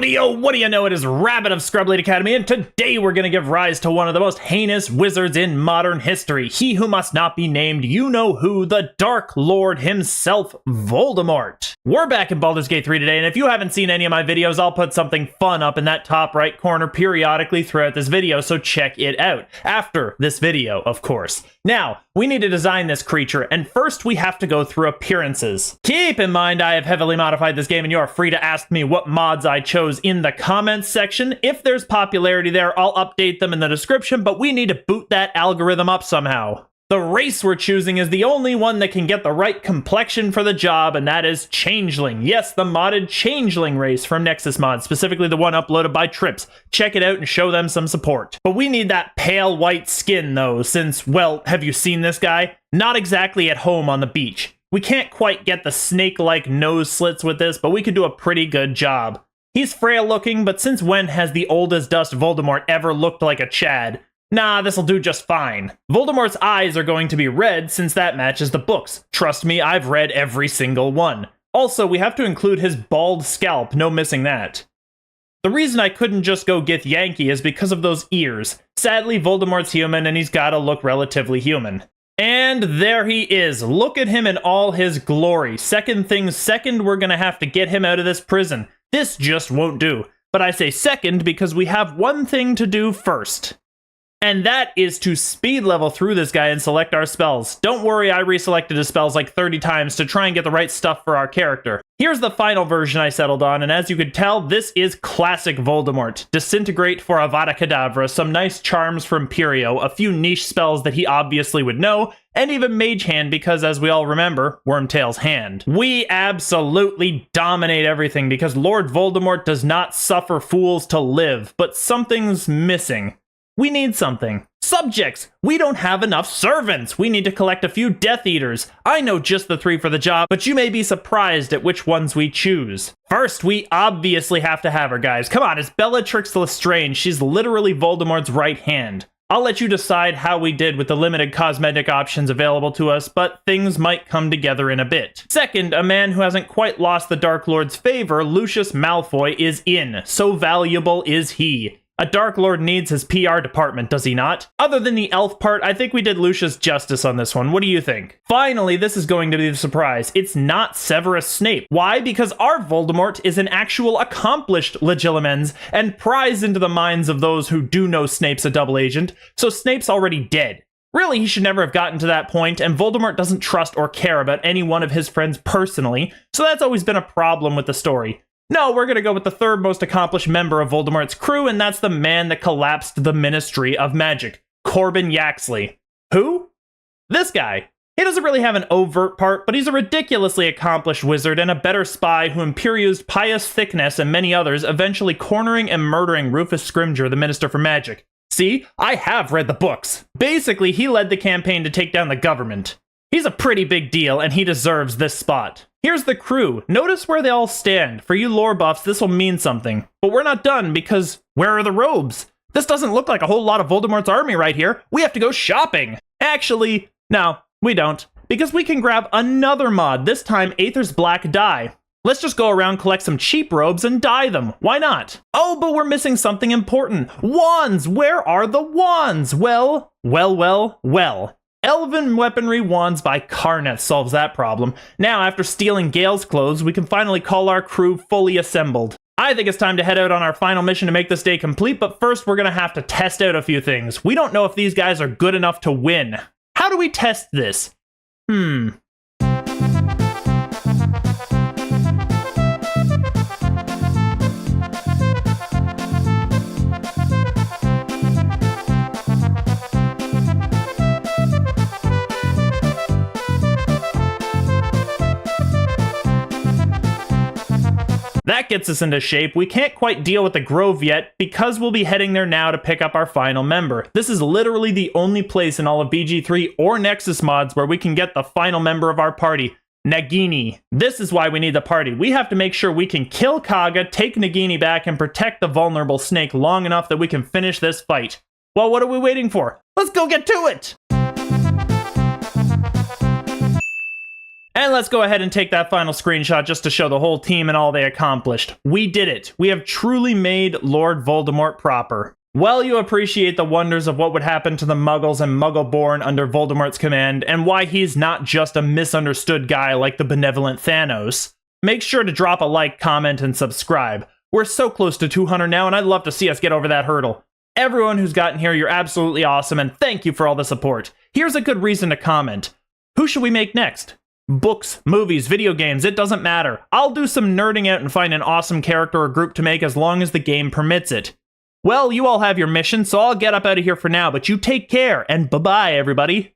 Howdy-o, what do you know, it is Rabbit of ScrubLeet Academy, and today we're gonna give rise to one of the most heinous wizards in modern history. He who must not be named, you know who, the Dark Lord himself, Voldemort. We're back in Baldur's Gate 3 today, and if you haven't seen any of my videos, I'll put something fun up in that top right corner periodically throughout this video, so check it out. After this video, of course. Now, we need to design this creature, and first we have to go through appearances. Keep in mind, I have heavily modified this game, and you are free to ask me what mods I chose in the comments section. If there's popularity there, I'll update them in the description, but we need to boot that algorithm up somehow. The race we're choosing is the only one that can get the right complexion for the job, and that is Changeling. Yes, the modded Changeling race from Nexus Mod, specifically the one uploaded by Trips. Check it out and show them some support. But we need that pale white skin though, since, well, have you seen this guy? Not exactly at home on the beach. We can't quite get the snake-like nose slits with this, but we could do a pretty good job. He's frail looking, but since when has the old as dust Voldemort ever looked like a Chad? Nah, this'll do just fine. Voldemort's eyes are going to be red since that matches the books. Trust me, I've read every single one. Also, we have to include his bald scalp, no missing that. The reason I couldn't just go Githyanki is because of those ears. Sadly, Voldemort's human and he's gotta look relatively human. And there he is. Look at him in all his glory. Second things second, we're gonna have to get him out of this prison. This just won't do. But I say second because we have one thing to do first. And that is to speed level through this guy and select our spells. Don't worry, I reselected his spells like 30 times to try and get the right stuff for our character. Here's the final version I settled on, and as you could tell, this is classic Voldemort. Disintegrate for Avada Kedavra, some nice charms from Perio, a few niche spells that he obviously would know, and even Mage Hand because, as we all remember, Wormtail's Hand. We absolutely dominate everything because Lord Voldemort does not suffer fools to live, but something's missing. We need something. Subjects! We don't have enough servants! We need to collect a few Death Eaters. I know just the 3 for the job, but you may be surprised at which ones we choose. First, we obviously have to have her, guys. Come on, it's Bellatrix Lestrange. She's literally Voldemort's right hand. I'll let you decide how we did with the limited cosmetic options available to us, but things might come together in a bit. Second, a man who hasn't quite lost the Dark Lord's favor, Lucius Malfoy, is in. So valuable is he. A Dark Lord needs his PR department, does he not? Other than the elf part, I think we did Lucius justice on this one. What do you think? Finally, this is going to be the surprise. It's not Severus Snape. Why? Because our Voldemort is an actual accomplished Legilimens and prized into the minds of those who do know Snape's a double agent, so Snape's already dead. Really, he should never have gotten to that point, and Voldemort doesn't trust or care about any one of his friends personally, so that's always been a problem with the story. No, we're gonna go with the third most accomplished member of Voldemort's crew, and that's the man that collapsed the Ministry of Magic, Corbin Yaxley. Who? This guy. He doesn't really have an overt part, but he's a ridiculously accomplished wizard and a better spy who imperused Pius Thickness and many others, eventually cornering and murdering Rufus Scrimgeour, the Minister for Magic. See? I have read the books. Basically, he led the campaign to take down the government. He's a pretty big deal, and he deserves this spot. Here's the crew. Notice where they all stand. For you lore buffs, this will mean something. But we're not done, because where are the robes? This doesn't look like a whole lot of Voldemort's army right here. We have to go shopping. Actually, no, we don't. Because we can grab another mod, this time Aether's Black Dye. Let's just go around, collect some cheap robes, and dye them. Why not? Oh, but we're missing something important. Wands! Where are the wands? Well. Elven Weaponry Wands by Carneth solves that problem. Now, after stealing Gale's clothes, we can finally call our crew fully assembled. I think it's time to head out on our final mission to make this day complete, but first we're gonna have to test out a few things. We don't know if these guys are good enough to win. How do we test this? That gets us into shape. We can't quite deal with the Grove yet because we'll be heading there now to pick up our final member. This is literally the only place in all of BG3 or Nexus mods where we can get the final member of our party, Nagini. This is why we need the party. We have to make sure we can kill Kaga, take Nagini back, and protect the vulnerable snake long enough that we can finish this fight. Well, what are we waiting for? Let's go get to it! And let's go ahead and take that final screenshot just to show the whole team and all they accomplished. We did it. We have truly made Lord Voldemort proper. Well, you appreciate the wonders of what would happen to the Muggles and Muggle-born under Voldemort's command, and why he's not just a misunderstood guy like the benevolent Thanos. Make sure to drop a like, comment, and subscribe. We're so close to 200 now, and I'd love to see us get over that hurdle. Everyone who's gotten here, you're absolutely awesome, and thank you for all the support. Here's a good reason to comment. Who should we make next? Books, movies, video games, it doesn't matter. I'll do some nerding out and find an awesome character or group to make as long as the game permits it. Well, you all have your mission, so I'll get up out of here for now, but you take care, and bye-bye, everybody.